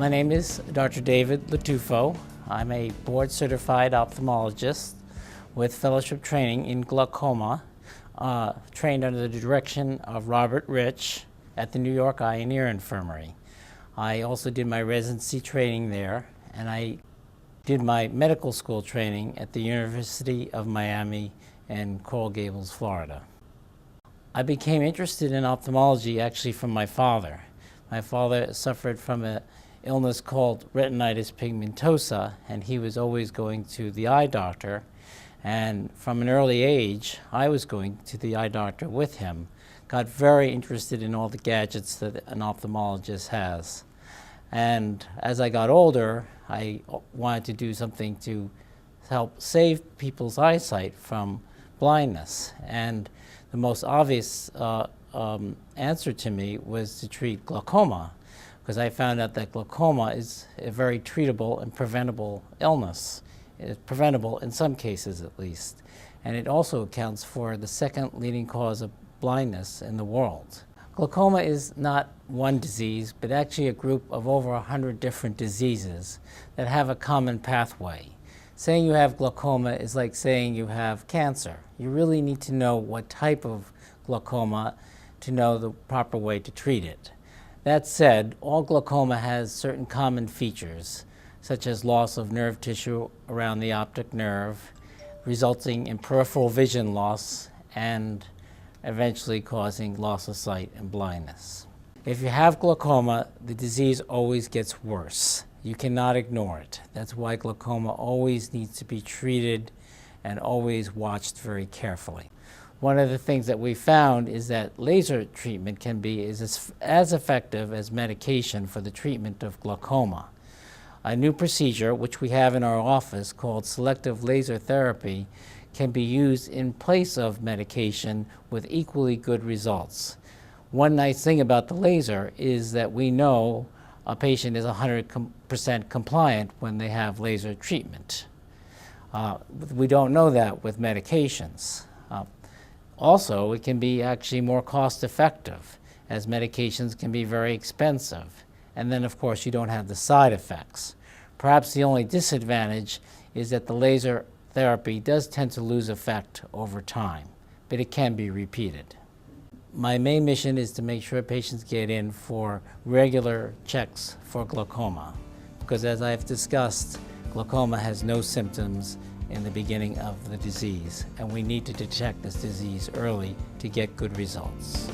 My name is Dr. David Lotufo. I'm a board-certified ophthalmologist with fellowship training in glaucoma, trained under the direction of Robert Rich at the New York Eye and Ear Infirmary. I also did my residency training there, and I did my medical school training at the University of Miami in Coral Gables, Florida. I became interested in ophthalmology actually from my father. My father suffered from an illness called retinitis pigmentosa, and he was always going to the eye doctor. And from an early age, I was going to the eye doctor with him. Got very interested in all the gadgets that an ophthalmologist has. And as I got older, I wanted to do something to help save people's eyesight from blindness. And the most obvious answer to me was to treat glaucoma, because I found out that glaucoma is a very treatable and preventable illness. It's preventable in some cases at least. And it also accounts for the second leading cause of blindness in the world. Glaucoma is not one disease, but actually a group of over 100 different diseases that have a common pathway. Saying you have glaucoma is like saying you have cancer. You really need to know what type of glaucoma to know the proper way to treat it. That said, all glaucoma has certain common features, such as loss of nerve tissue around the optic nerve, resulting in peripheral vision loss and eventually causing loss of sight and blindness. If you have glaucoma, the disease always gets worse. You cannot ignore it. That's why glaucoma always needs to be treated and always watched very carefully. One of the things that we found is that laser treatment can be as effective as medication for the treatment of glaucoma. A new procedure, which we have in our office, called selective laser therapy, can be used in place of medication with equally good results. One nice thing about the laser is that we know a patient is 100% compliant when they have laser treatment. We don't know that with medications. Also, it can be actually more cost-effective, as medications can be very expensive. And then, of course, you don't have the side effects. Perhaps the only disadvantage is that the laser therapy does tend to lose effect over time, but it can be repeated. My main mission is to make sure patients get in for regular checks for glaucoma, because as I've discussed, glaucoma has no symptoms in the beginning of the disease, and we need to detect this disease early to get good results.